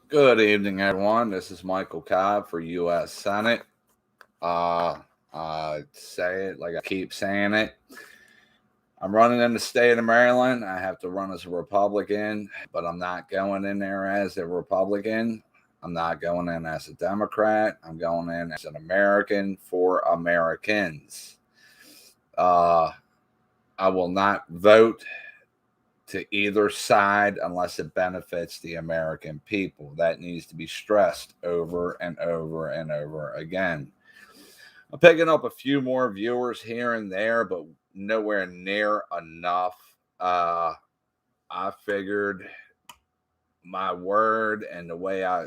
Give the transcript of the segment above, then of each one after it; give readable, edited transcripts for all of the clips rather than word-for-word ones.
Good evening, everyone. This is Michael Cobb for U.S. Senate. Uh, say it like I keep saying it. I'm running in the state of Maryland. I have to run as a Republican, but I'm not going in there as a Republican. I'm not going in as a Democrat. I'm going in as an American for Americans. Uh, I will not vote to either side unless it benefits the American people. That needs to be stressed over and over and over again. I'm picking up a few more viewers here and there, but nowhere near enough. I figured my word and the way I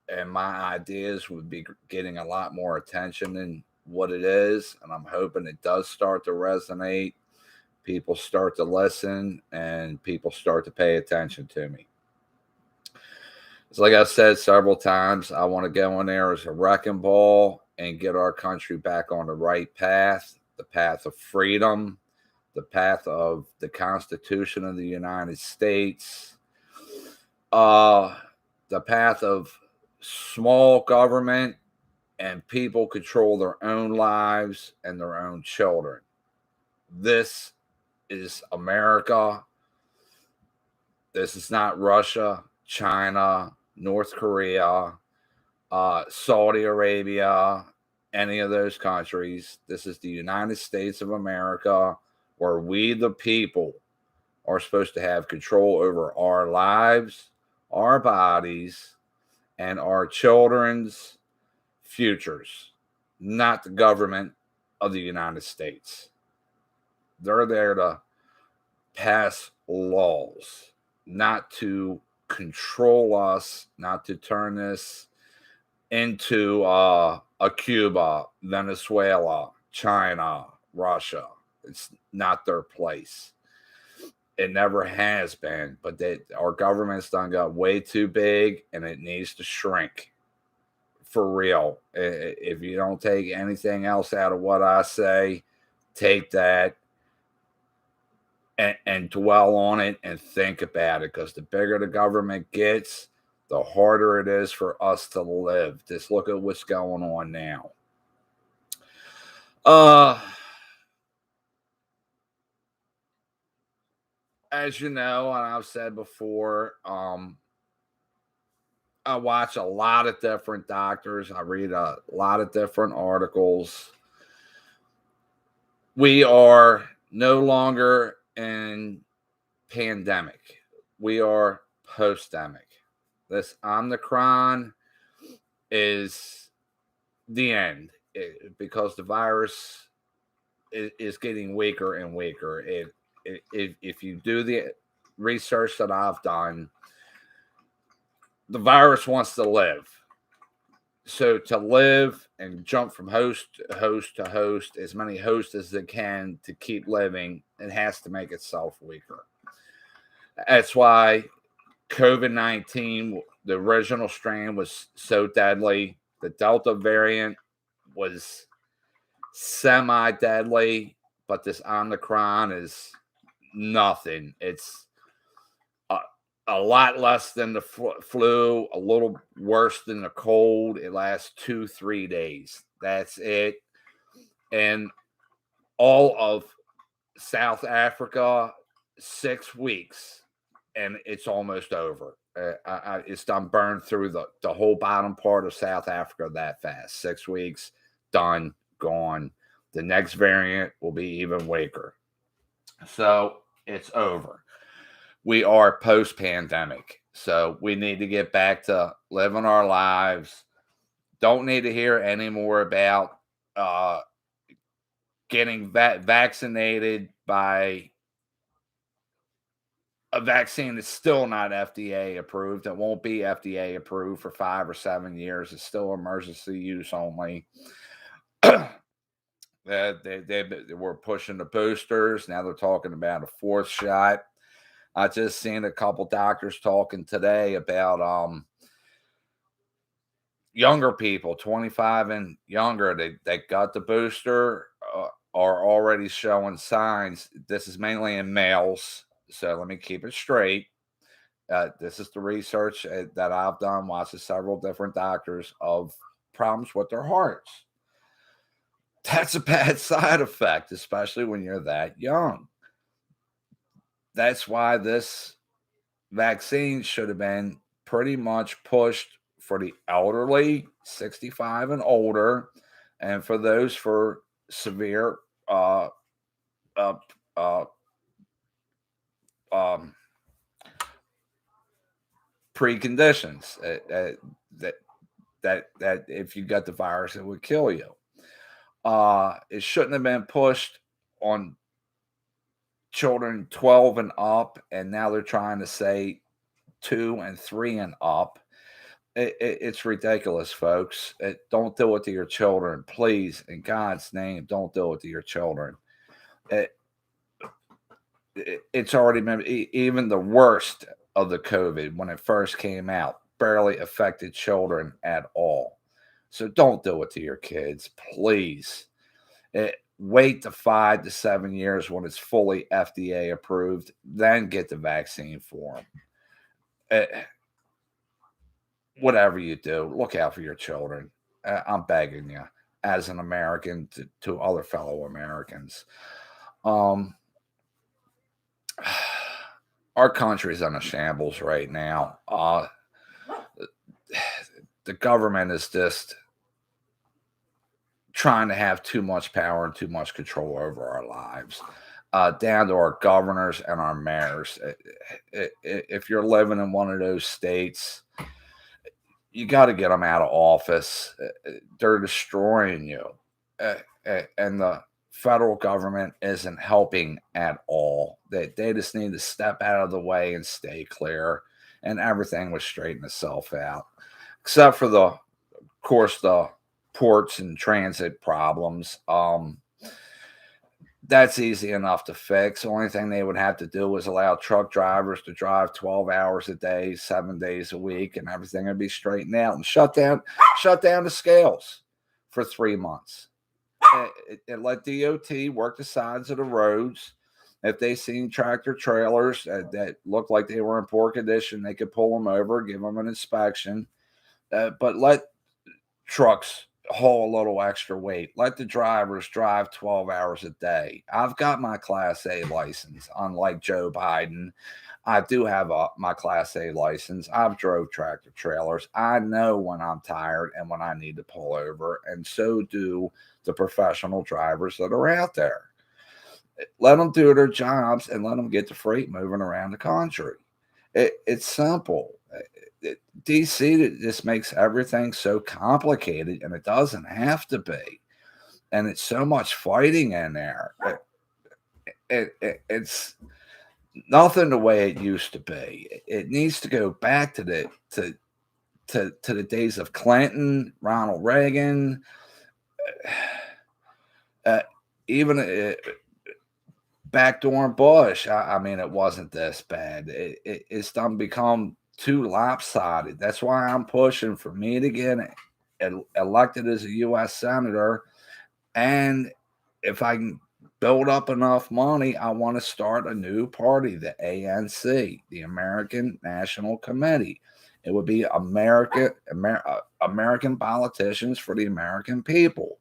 and my ideas would be getting a lot more attention than what it is, and I'm hoping it does start to resonate. People start to listen and people start to pay attention to me. It's like I said several times, I want to go in there as a wrecking ball and get our country back on the right path, the path of freedom, the path of the Constitution of the United States, uh, the path of small government and people control their own lives and their own children. This is America. This is not Russia, China, North Korea, Saudi Arabia, any of those countries. This is the United States of America, where we, the people, are supposed to have control over our lives, our bodies, and our children's futures, not the government of the United States. They're there to pass laws, not to control us, not to turn this into a Cuba, Venezuela, China, Russia. It's not their place. It never has been, but our government's done got way too big and it needs to shrink for real. If you don't take anything else out of what I say, take that and dwell on it and think about it, because the bigger the government gets, the harder it is for us to live. Just look at what's going on now. As you know, and I've said before, I watch a lot of different doctors. I read a lot of different articles. We are no longer in pandemic. We are post-demic. This Omicron is the end because the virus is getting weaker and weaker. If you do the research that I've done, the virus wants to live. So to live and jump from host to host to host, as many hosts as it can to keep living, it has to make itself weaker. That's why COVID-19, the original strain, was so deadly. The Delta variant was semi-deadly, but this Omicron is nothing. It's a lot less than the flu, a little worse than the cold. It lasts 2-3 days. That's it. And all of South Africa, 6 weeks, and it's almost over. It's done burned through the whole bottom part of South Africa that fast. 6 weeks, done, gone. The next variant will be even weaker. So it's over. We are post pandemic. So we need to get back to living our lives. Don't need to hear any more about getting vaccinated by a vaccine that's still not FDA approved. It won't be FDA approved for 5 or 7 years. It's still emergency use only. They were pushing the boosters. Now they're talking about a fourth shot. I just seen a couple doctors talking today about younger people, 25 and younger. They got the booster, are already showing signs. This is mainly in males, so let me keep it straight. This is the research that I've done, watching several different doctors of problems with their hearts. That's a bad side effect, especially when you're that young. That's why this vaccine should have been pretty much pushed for the elderly, 65 and older, and for those for severe uh, uh, uh, um, preconditions that that if you got the virus, it would kill you. It shouldn't have been pushed on children 12 and up, and now they're trying to say 2 and 3 and up. It's ridiculous, folks. Don't do it to your children, please. In God's name, don't do it to your children. It's already been even the worst of the COVID when it first came out, barely affected children at all. So don't do it to your kids, please. Wait to 5 to 7 years when it's fully FDA approved, then get the vaccine for them. Whatever you do, look out for your children. I'm begging you, as an American, to other fellow Americans. Our country's in a shambles right now. The government is just trying to have too much power and too much control over our lives, down to our governors and our mayors. If you're living in one of those states, you got to get them out of office. They're destroying you. And the federal government isn't helping at all. They just need to step out of the way and stay clear, and everything will straighten itself out. Except for of course, the ports and transit problems. That's easy enough to fix. The only thing they would have to do is allow truck drivers to drive 12 hours a day, 7 days a week, and everything would be straightened out, and shut down the scales for 3 months. And let DOT work the sides of the roads. If they seen tractor trailers that looked like they were in poor condition, they could pull them over, give them an inspection. But let trucks haul a little extra weight. Let the drivers drive 12 hours a day. I've got my Class A license. Unlike Joe Biden, I do have my Class A license. I've drove tractor trailers. I know when I'm tired and when I need to pull over, and so do the professional drivers that are out there. Let them do their jobs and let them get the freight moving around the country. It's simple. DC just makes everything so complicated, and it doesn't have to be. And it's so much fighting in there. It's nothing the way it used to be. It needs to go back to the days of Clinton, Ronald Reagan, even back during Bush. I mean, it wasn't this bad. It's done become too lopsided. That's why I'm pushing for me to get elected as a U.S. Senator. And if I can build up enough money, I want to start a new party, the ANC, the American National Committee. It would be American politicians for the American people,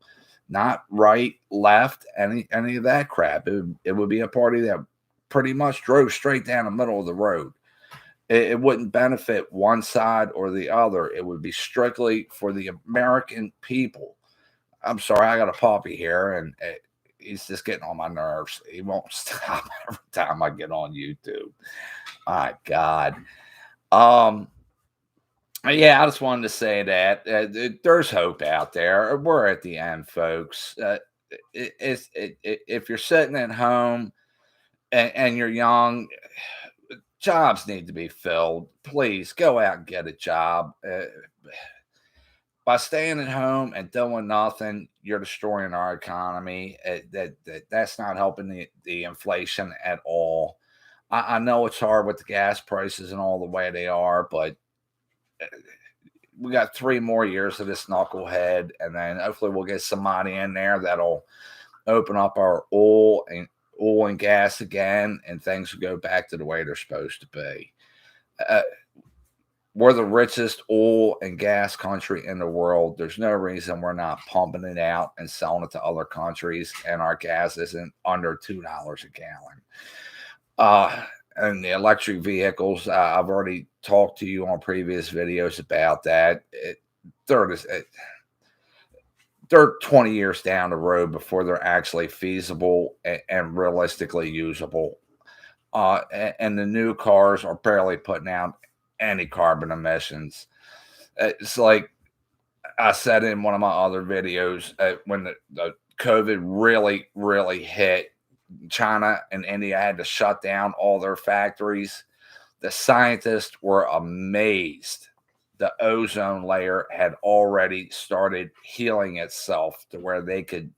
not right, left, any of that crap. It would be a party that pretty much drove straight down the middle of the road. It wouldn't benefit one side or the other. It would be strictly for the American people. I'm sorry, I got a puppy here, and he's just getting on my nerves. He won't stop every time I get on YouTube. My God. Yeah, I just wanted to say that there's hope out there. We're at the end, folks. If you're sitting at home and you're young, jobs need to be filled. Please go out and get a job. By staying at home and doing nothing, you're destroying our economy. That's not helping the inflation at all. I know it's hard with the gas prices and all the way they are, but we got 3 more years of this knucklehead, and then hopefully we'll get some money in there that'll open up our oil and gas again, and things will go back to the way they're supposed to be. Uh, we're the richest oil and gas country in the world. There's no reason we're not pumping it out and selling it to other countries, and our gas isn't under $2 a gallon. And the electric vehicles, I've already talked to you on previous videos about that. They're 20 years down the road before they're actually feasible and realistically usable. And the new cars are barely putting out any carbon emissions. It's like I said in one of my other videos, when the COVID really hit, China and India had to shut down all their factories. The scientists were amazed. The ozone layer had already started healing itself to where they could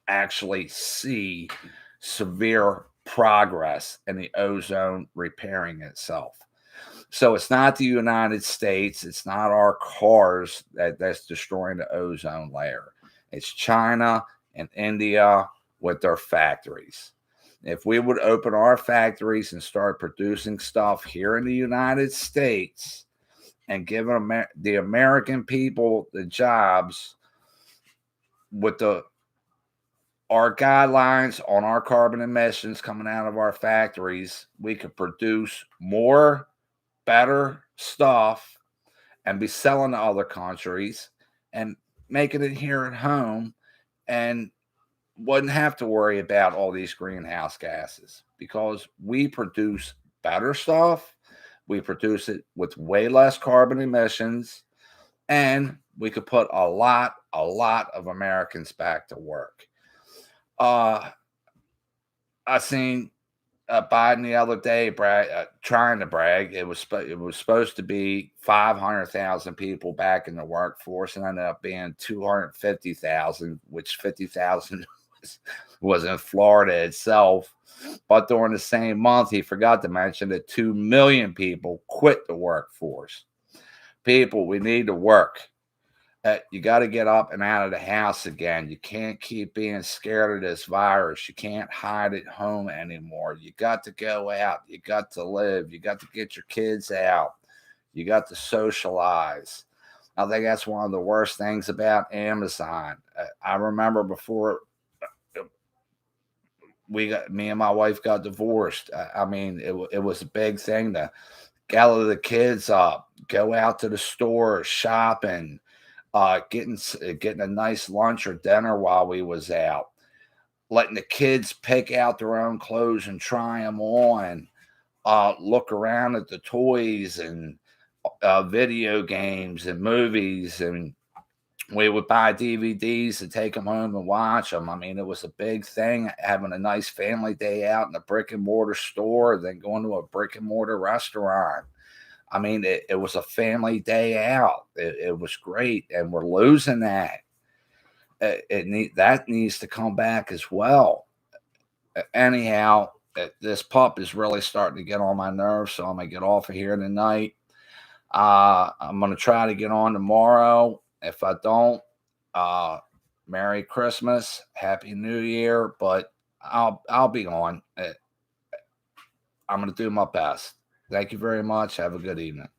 actually see severe progress in the ozone repairing itself. So it's not the United States, it's not our cars that's destroying the ozone layer. It's China and India with their factories. If we would open our factories and start producing stuff here in the United States and giving the American people the jobs with our guidelines on our carbon emissions coming out of our factories, we could produce more, better stuff and be selling to other countries and making it here at home, and wouldn't have to worry about all these greenhouse gases because we produce better stuff. We produce it with way less carbon emissions, and we could put a lot of Americans back to work. I seen Biden the other day trying to brag. It was supposed to be 500,000 people back in the workforce, and ended up being 250,000, which 50,000 was in Florida itself. But during the same month, he forgot to mention that 2 million people quit the workforce. People, we need to work. You got to get up and out of the house again. You can't keep being scared of this virus. You can't hide at home anymore. You got to go out. You got to live. You got to get your kids out. You got to socialize. I think that's one of the worst things about Amazon. I remember before me and my wife got divorced. I mean, it was a big thing to gather the kids up, go out to the store, shopping, getting a nice lunch or dinner while we was out, letting the kids pick out their own clothes and try them on, look around at the toys and video games and movies, and we would buy DVDs and take them home and watch them. I mean, it was a big thing having a nice family day out in a brick and mortar store, then going to a brick and mortar restaurant. I mean, it was a family day out. It was great, and we're losing that. That needs to come back as well. Anyhow, this pup is really starting to get on my nerves, so I'm gonna get off of here tonight. I'm gonna try to get on tomorrow. If I don't, Merry Christmas, Happy New Year. But I'll be on. I'm gonna do my best. Thank you very much. Have a good evening.